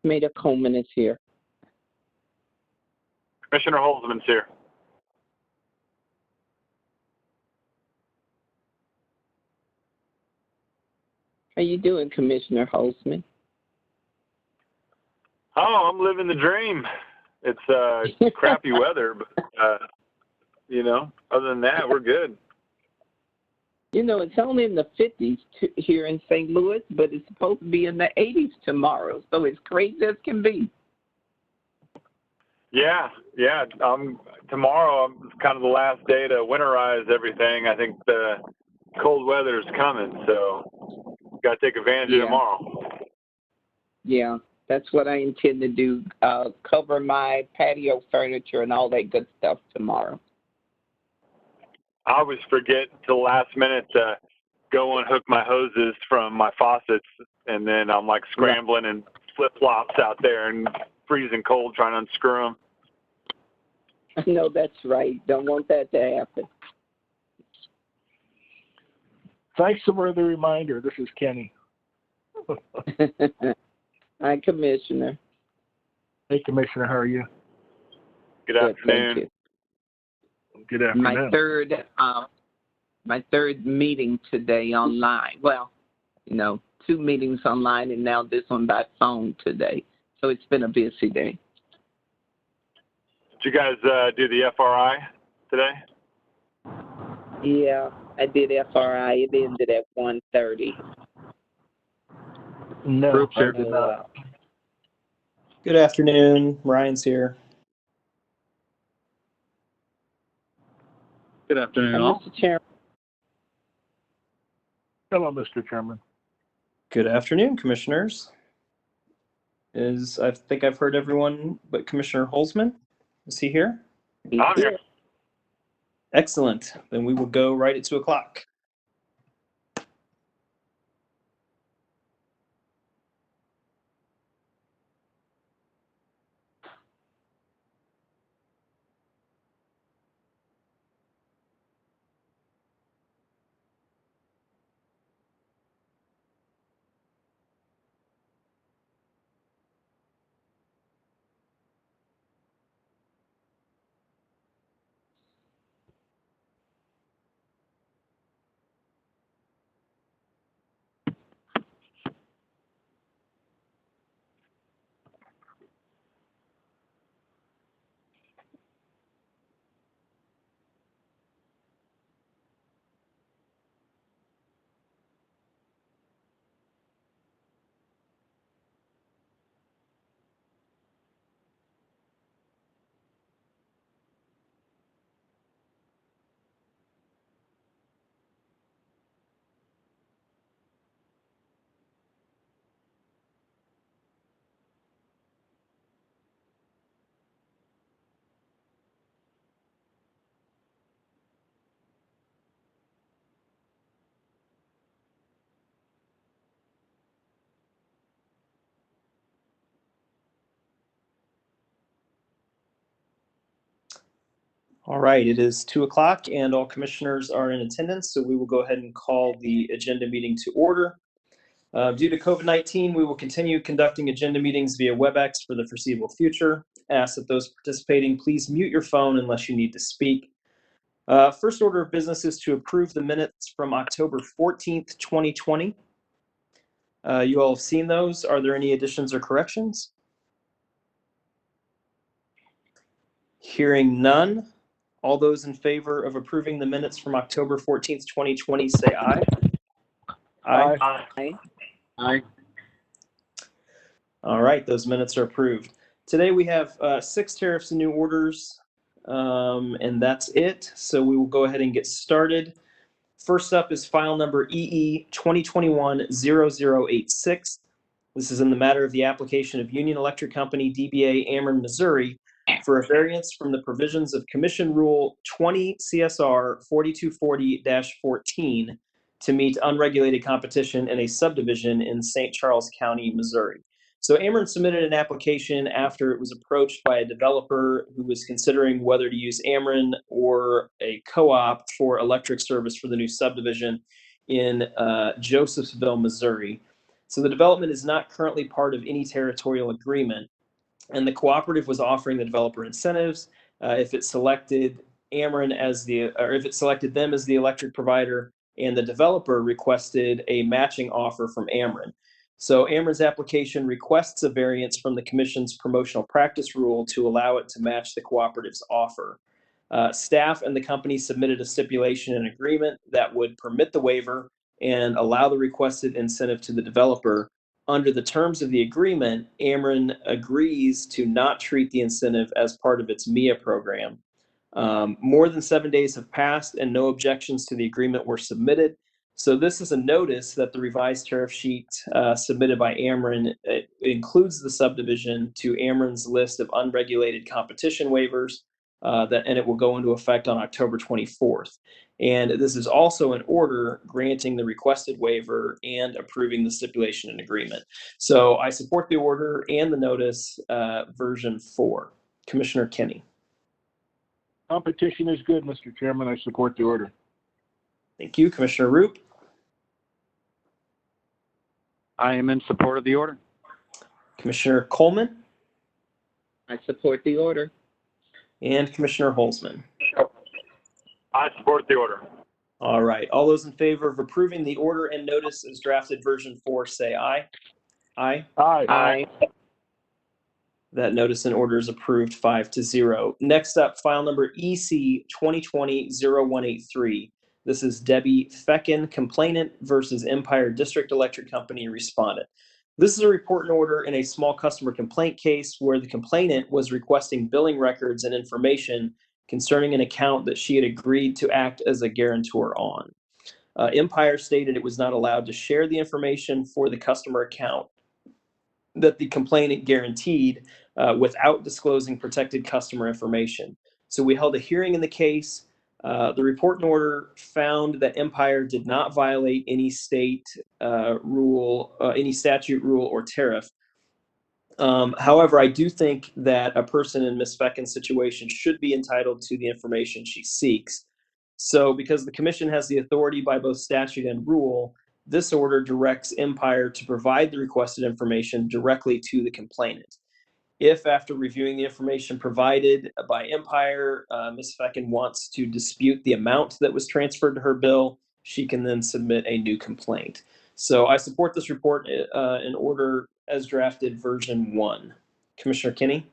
Mayor Coleman is here. Commissioner Holzman's here. How you doing, Commissioner Holzman? Oh, I'm living the dream. It's crappy weather, but other than that, we're good. It's only in the 50s here in St. Louis, but it's supposed to be in the 80s tomorrow, so it's crazy as can be. Yeah. Tomorrow is kind of the last day to winterize everything. I think the cold weather is coming, so got to take advantage of tomorrow. Yeah, that's what I intend to do, cover my patio furniture and all that good stuff tomorrow. I always forget till the last minute to go and hook my hoses from my faucets, and then I'm like scrambling in flip-flops out there and freezing cold trying to unscrew them. No, that's right. Don't want that to happen. Thanks for the reminder. This is Kenny. Hi, Commissioner. Hey, Commissioner. How are you? Good afternoon. Thank you. Good afternoon. My third meeting today online. Well, 2 meetings online and now this one by phone today. So it's been a busy day. Did you guys do the FRI today? Yeah, I did FRI. It ended at 1:30. No, I did not. Good afternoon. Ryan's here. Good afternoon, all. Mr. Chairman. Hello, Mr. Chairman. Good afternoon, commissioners. I think I've heard everyone but Commissioner Holzman. Is he here? I'm here. Excellent. Then we will go right at 2 o'clock. All right, it is 2 o'clock and all commissioners are in attendance, so we will go ahead and call the agenda meeting to order. Due to COVID-19, we will continue conducting agenda meetings via WebEx for the foreseeable future. Ask that those participating please mute your phone unless you need to speak. First order of business is to approve the minutes from October 14th, 2020. You all have seen those. Are there any additions or corrections? Hearing none. All those in favor of approving the minutes from October 14th, 2020, say aye. Aye. Aye. Aye. All right, those minutes are approved. Today we have 6 tariffs and new orders, and that's it. So we will go ahead and get started. First up is file number EE 2021-0086. This is in the matter of the application of Union Electric Company, DBA Ameren, Missouri, for a variance from the provisions of Commission Rule 20 CSR 4240-14 to meet unregulated competition in a subdivision in St. Charles County, Missouri. So Ameren submitted an application after it was approached by a developer who was considering whether to use Ameren or a co-op for electric service for the new subdivision in Josephsville, Missouri. So the development is not currently part of any territorial agreement, and the cooperative was offering the developer incentives if it selected Ameren if it selected them as the electric provider, and the developer requested a matching offer from Ameren. So Ameren's application requests a variance from the commission's promotional practice rule to allow it to match the cooperative's offer. Staff and the company submitted a stipulation and agreement that would permit the waiver and allow the requested incentive to the developer. Under the terms of the agreement, Ameren agrees to not treat the incentive as part of its MIA program. More than 7 days have passed and no objections to the agreement were submitted. So this is a notice that the revised tariff sheet submitted by Ameren includes the subdivision to Ameren's list of unregulated competition waivers, and it will go into effect on October 24th. And this is also an order granting the requested waiver and approving the stipulation and agreement. So I support the order and the notice, version 4. Commissioner Kenny. Competition is good, Mr. Chairman. I support the order. Thank you. Commissioner Roop I am in support of the order. Commissioner Coleman, I support the order. and Commissioner Holzman. I support the order. All right. All those in favor of approving the order and notice as drafted version 4, say aye. Aye. Aye. Aye. That notice and order is approved 5-0. Next up, file number EC 2020-0183. This is Debbie Feckin, complainant, versus Empire District Electric Company respondent. This is a report and order in a small customer complaint case where the complainant was requesting billing records and information concerning an account that she had agreed to act as a guarantor on. Empire stated it was not allowed to share the information for the customer account that the complainant guaranteed without disclosing protected customer information. So we held a hearing in the case. The report and order found that Empire did not violate any state rule, any statute, rule, or tariff. However, I do think that a person in Ms. Feckin's situation should be entitled to the information she seeks. So because the commission has the authority by both statute and rule, this order directs Empire to provide the requested information directly to the complainant. If after reviewing the information provided by Empire, Ms. Feckin wants to dispute the amount that was transferred to her bill, she can then submit a new complaint. So I support this report in order as drafted version 1. Commissioner Kenny?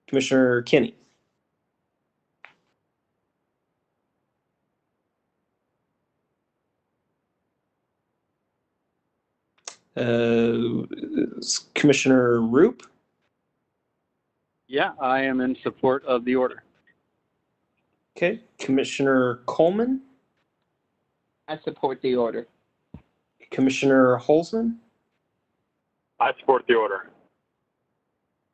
Commissioner Kenny? Commissioner Roop? Yeah, I am in support of the order. Okay. Commissioner Coleman? I support the order. Commissioner Holzman? I support the order.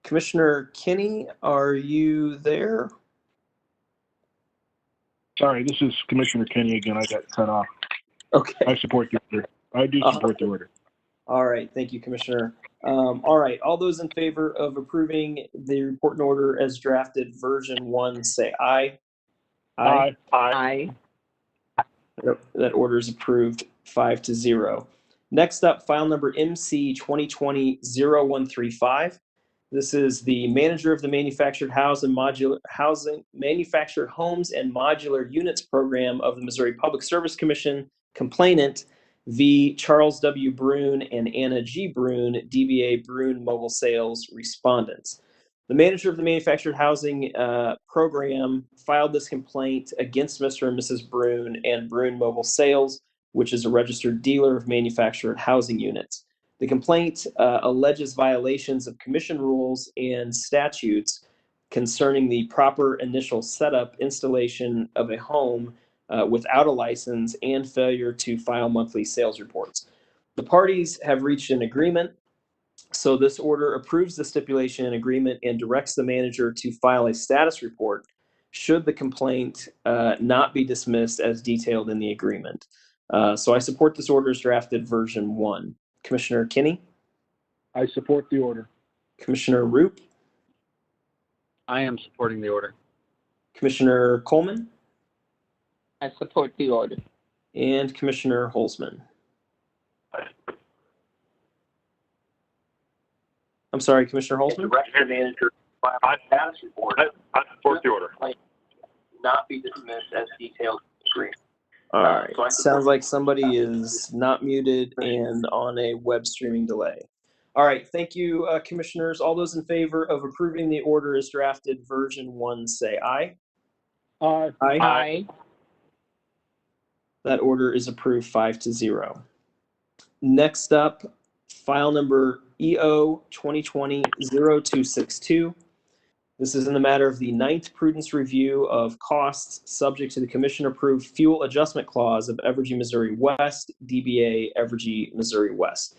Commissioner Kenny, are you there? Sorry, this is Commissioner Kenny again. I got cut off. Okay. I support the order. I do support the order. All right. Thank you, Commissioner. All right. All those in favor of approving the report and order as drafted version 1, say aye. Aye. Aye. Aye. That order is approved 5-0. Next up, file number MC 2020-0135. This is the manager of the Manufactured Manufactured Homes and Modular Units Program of the Missouri Public Service Commission, complainant v. Charles W. Brune and Anna G. Brune, DBA Brune Mobile Sales, respondents. The manager of the Manufactured Housing Program filed this complaint against Mr. and Mrs. Brune and Brune Mobile Sales, which is a registered dealer of manufactured housing units. The complaint alleges violations of commission rules and statutes concerning the proper initial setup, installation of a home without a license, and failure to file monthly sales reports. The parties have reached an agreement, so this order approves the stipulation and agreement and directs the manager to file a status report should the complaint not be dismissed as detailed in the agreement. So I support this order as drafted version 1. Commissioner Kenny? I support the order. Commissioner Roop? I am supporting the order. Commissioner Coleman? I support the order. and Commissioner Holzman. I'm sorry, Commissioner Holzman? Director Manager, I support the order. not be dismissed as detailed in the agreement. All right. Sounds like somebody is not muted and on a web streaming delay. All right. Thank you, commissioners. All those in favor of approving the order as drafted, version 1, say aye. Aye. Aye. Aye. That order is approved 5-0. Next up, file number EO 2020-0262. This is in the matter of the 9th prudence review of costs subject to the commission-approved fuel adjustment clause of Evergy, Missouri West, DBA Evergy, Missouri West.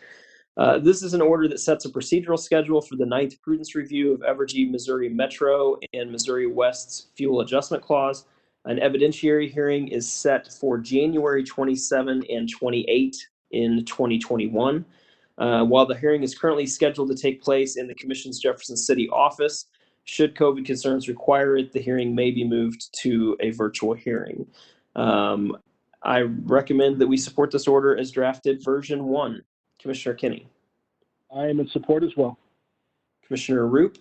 This is an order that sets a procedural schedule for the 9th prudence review of Evergy, Missouri Metro and Missouri West's fuel adjustment clause. An evidentiary hearing is set for January 27 and 28 in 2021. While the hearing is currently scheduled to take place in the Commission's Jefferson City office, should COVID concerns require it, the hearing may be moved to a virtual hearing. I recommend that we support this order as drafted, version 1. Commissioner Kinney. I am in support as well. Commissioner Roop.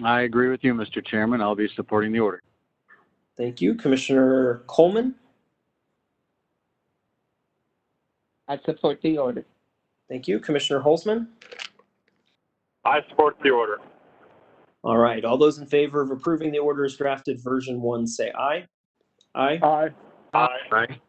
I agree with you, Mr. Chairman. I'll be supporting the order. Thank you. Commissioner Coleman. I support the order. Thank you. Commissioner Holzman. I support the order. All right. All those in favor of approving the order as drafted, version 1, say aye. Aye. Aye. Aye.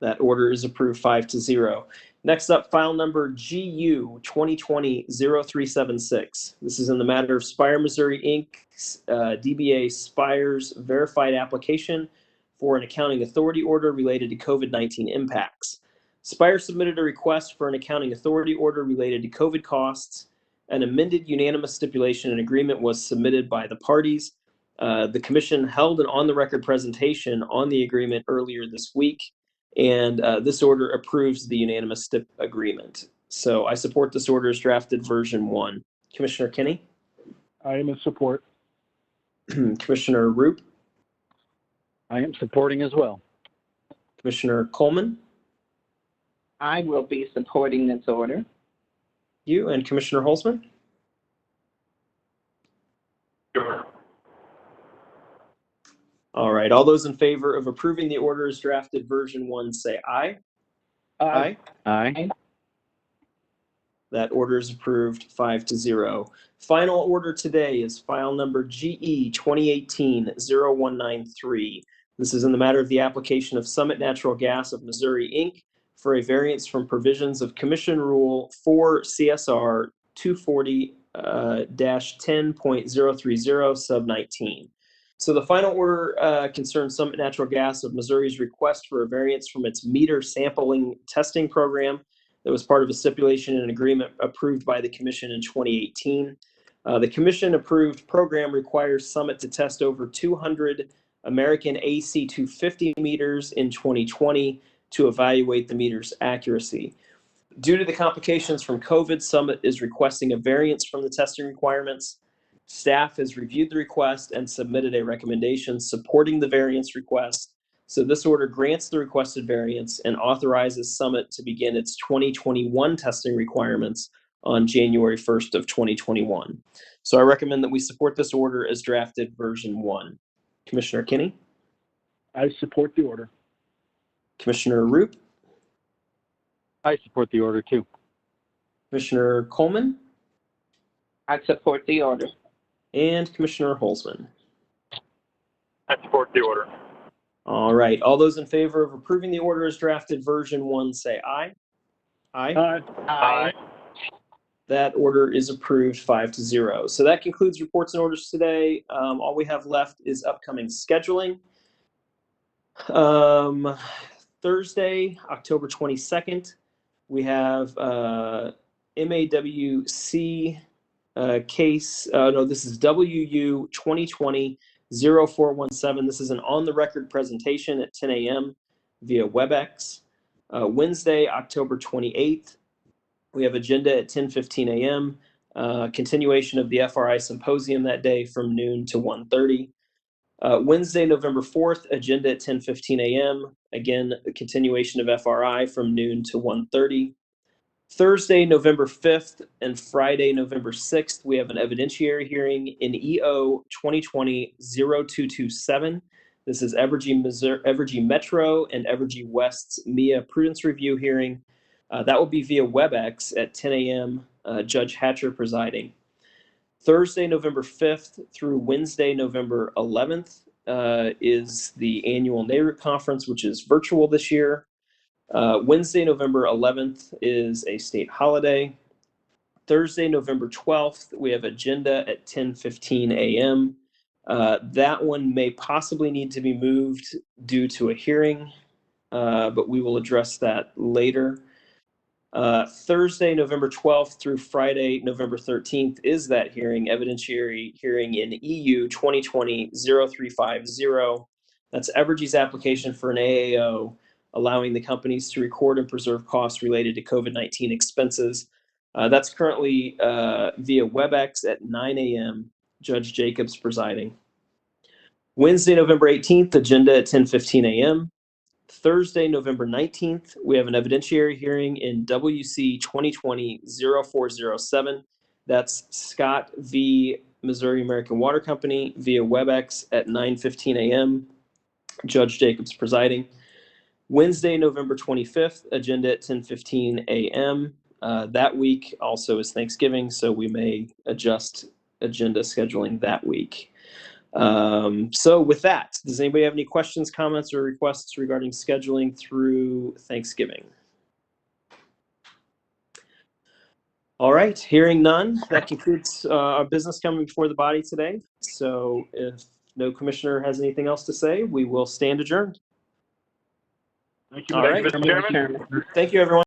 That order is approved 5-0. Next up, file number GU 2020-0376. This is in the matter of Spire Missouri Inc.'s DBA Spire's verified application for an accounting authority order related to COVID-19 impacts. Spire submitted a request for an accounting authority order related to COVID costs. An amended unanimous stipulation and agreement was submitted by the parties. The commission held an on-the-record presentation on the agreement earlier this week, and this order approves the unanimous agreement. So I support this order as drafted, version 1. Commissioner Kinney. I am in support. Commissioner Roop. I am supporting as well. Commissioner Coleman. I will be supporting this order. You and Commissioner Holzman. Sure. All right. All those in favor of approving the order as drafted, version 1, say aye. Aye. Aye. That order is approved 5-0. Final order today is file number GE 2018-0193. This is in the matter of the application of Summit Natural Gas of Missouri, Inc. for a variance from provisions of Commission Rule 4 CSR 240-10.030 sub 19. So the final order concerns Summit Natural Gas of Missouri's request for a variance from its meter sampling testing program that was part of a stipulation and agreement approved by the Commission in 2018. The Commission approved program requires Summit to test over 200 American AC 250 meters in 2020 to evaluate the meter's accuracy. Due to the complications from COVID, Summit is requesting a variance from the testing requirements. Staff has reviewed the request and submitted a recommendation supporting the variance request. So this order grants the requested variance and authorizes Summit to begin its 2021 testing requirements on January 1st of 2021. So I recommend that we support this order as drafted, version 1. Commissioner Kinney. I support the order. Commissioner Roop. I support the order too. Commissioner Coleman. I support the order. And Commissioner Holzman. I support the order. All right. All those in favor of approving the order as drafted, version 1, say aye. Aye. Aye. Aye. That order is approved 5-0. So that concludes reports and orders today. All we have left is upcoming scheduling. Thursday, October 22nd, we have MAWC case. No, this is WU 2020-0417. This is an on-the-record presentation at 10 a.m. via WebEx. Wednesday, October 28th, we have agenda at 10:15 a.m. Continuation of the FRI symposium that day from noon to 1:30. Wednesday, November 4th, agenda at 10:15 a.m. Again, a continuation of FRI from noon to 1:30. Thursday, November 5th, and Friday, November 6th, we have an evidentiary hearing in EO 2020-0227. This is Evergy Metro and Evergy West's MIA Prudence Review hearing. That will be via WebEx at 10 a.m., Judge Hatcher presiding. Thursday, November 5th through Wednesday, November 11th is the annual NARUC conference, which is virtual this year. Wednesday, November 11th is a state holiday. Thursday, November 12th, we have agenda at 10:15 a.m. That one may possibly need to be moved due to a hearing, but we will address that later. Thursday, November 12th through Friday, November 13th is that hearing, evidentiary hearing in EU 2020-0350. That's Evergy's application for an AAO, allowing the companies to record and preserve costs related to COVID-19 expenses. That's currently via WebEx at 9 a.m., Judge Jacobs presiding. Wednesday, November 18th, agenda at 10:15 a.m. Thursday, November 19th, we have an evidentiary hearing in WC 2020-0407. That's Scott v. Missouri American Water Company via WebEx at 9:15 a.m., Judge Jacobs presiding. Wednesday, November 25th, agenda at 10:15 a.m. That week also is Thanksgiving, so we may adjust agenda scheduling that week. So with that, does anybody have any questions, comments, or requests regarding scheduling through Thanksgiving? All right, hearing none, that concludes our business coming before the body today. So if no commissioner has anything else to say, we will stand adjourned. Thank you, All Thank right. you, Mr. Chairman. Thank you, everyone.